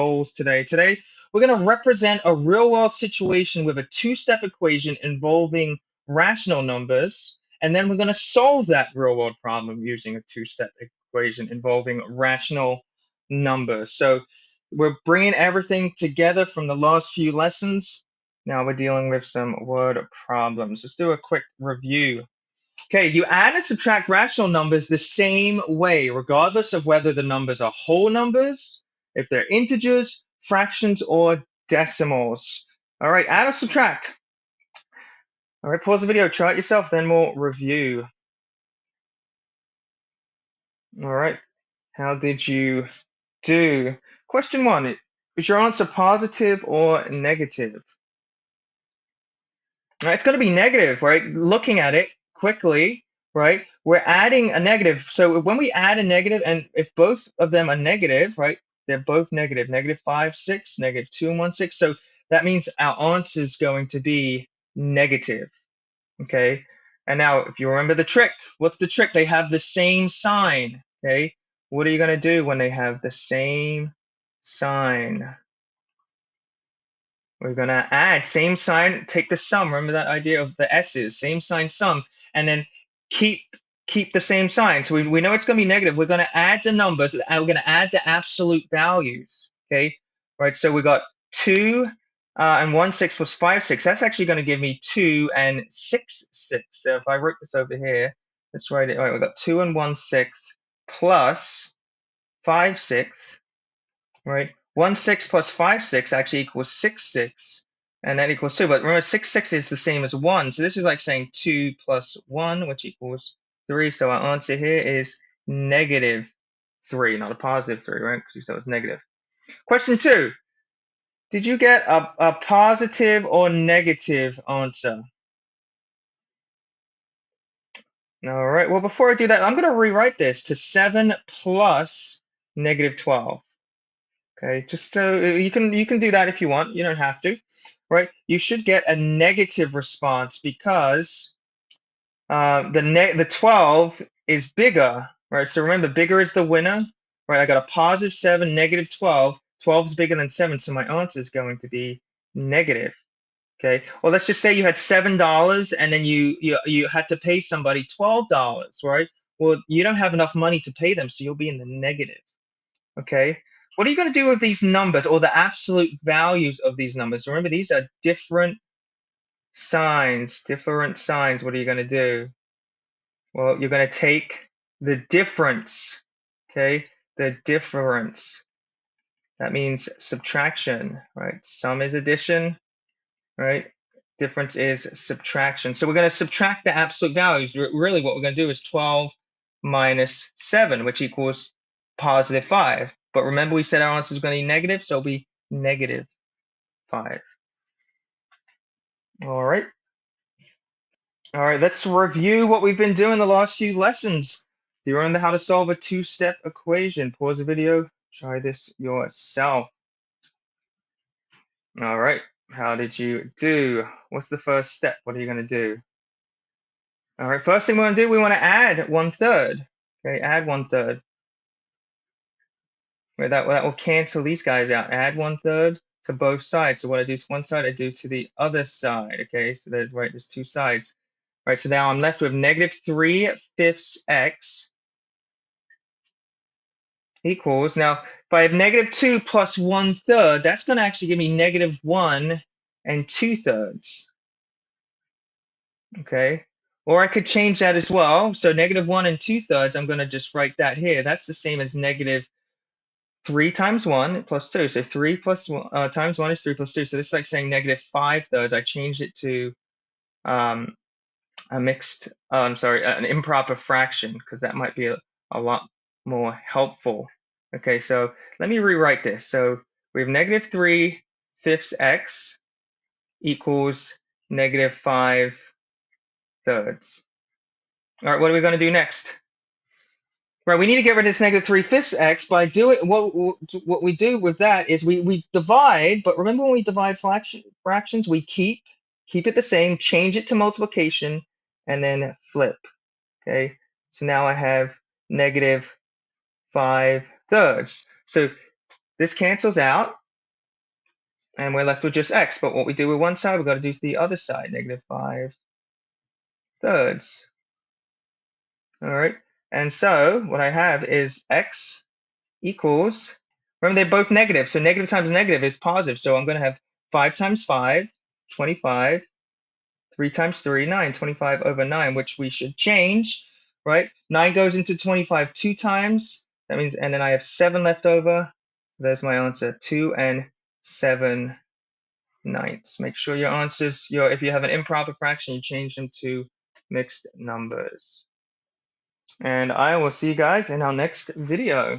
goals today. Today, we're going to represent a real world situation with a two-step equation involving rational numbers, and then we're going to solve that real world problem using a two-step equation involving rational numbers. So we're bringing everything together from the last few lessons. Now we're dealing with some word problems. Let's do a quick review. Okay, you add and subtract rational numbers the same way, regardless of whether the numbers are whole numbers, if they're integers, fractions, or decimals. All right, add or subtract. All right, pause the video, try it yourself, then we'll review. All right, how did you do? Question one, is your answer positive or negative? All right, it's going to be negative, right? Looking at it quickly, right? We're adding a negative. So when we add a negative, and if both of them are negative, right? They're both negative. Negative 5, 6, negative 2 and 1, 6. So that means our answer is going to be negative. Okay. And now, if you remember the trick, what's the trick? They have the same sign. Okay. What are you going to do when they have the same sign? We're going to add same sign, take the sum. Remember that idea of the S's, same sign sum, and then keep the same sign. So we know it's going to be negative. We're going to add the numbers, and we're going to add the absolute values. Okay, right? So we got 2 and 1 6 plus 5 6. That's actually going to give me 2 and 6 6. So if I wrote this over here, let's write it. All right, we've got 2 and 1 6 plus 5 6. Right? 1 6 plus 5 6 actually equals 6 6, and that equals 2. But remember, 6 6 is the same as 1. So this is like saying 2 plus 1, which equals 3. So our answer here is negative 3, not a positive 3, right? Because you said it's negative. Question 2. Did you get a positive or negative answer? All right. Well, before I do that, I'm going to rewrite this to 7 plus negative 12. Okay, just so you can do that if you want. You don't have to, right? You should get a negative response because the 12 is bigger, right? So remember, bigger is the winner, right? I got a positive 7, negative 12. 12 is bigger than 7, so my answer is going to be negative. Okay. Well, let's just say you had $7 and then you had to pay somebody $12, right? Well, you don't have enough money to pay them, so you'll be in the negative. Okay. What are you going to do with these numbers or the absolute values of these numbers? Remember, these are different signs. Different signs. What are you going to do? Well, you're going to take the difference. Okay. The difference. That means subtraction, right? Sum is addition, right? Difference is subtraction. So we're going to subtract the absolute values. Really, what we're going to do is 12 minus 7, which equals positive 5. But remember, we said our answer is going to be negative, so it'll be negative 5. All right. All right, let's review what we've been doing the last few lessons. Do you remember how to solve a two-step equation? Pause the video, try this yourself. All right, how did you do? What's the first step? What are you going to do? All right, first thing we want to do, we want to add 1/3. Okay, add 1/3. Right, that will cancel these guys out. Add 1/3 to both sides. So what I do to one side, I do to the other side. Okay, so there's two sides. All right, so now I'm left with negative 3/5 x equals. Now, if I have negative 2 plus 1/3, that's going to actually give me negative 1 and 2/3. Okay. Or I could change that as well. So negative 1 and 2/3, I'm going to just write that here. That's the same as negative 3 times 1 plus 2. So 3 plus times 1 is 3 plus 2. So this is like saying negative 5/3. I changed it to a mixed, I'm sorry, an improper fraction, because that might be a lot more helpful. Okay, so let me rewrite this. So we have negative 3/5 x equals negative 5/3. All right, what are we going to do next? Right, we need to get rid of this negative 3/5 x. By doing what we do with that is we divide. But remember, when we divide fractions, we keep it the same, change it to multiplication, and then flip. Okay, so now I have negative 5/3. So This cancels out, and we're left with just x. But what we do with one side, we've got to do to the other side, negative 5 thirds. All right. And so what I have is x equals, remember they're both negative, so negative times negative is positive. So I'm going to have 5 times 5, 25, 3 times 3, 9, 25 over 9, which we should change, right? 9 goes into 25 2 times. That means, and then I have 7 left over. There's my answer, 2 and 7 ninths. Make sure your answers, if you have an improper fraction, you change them to mixed numbers. And I will see you guys in our next video.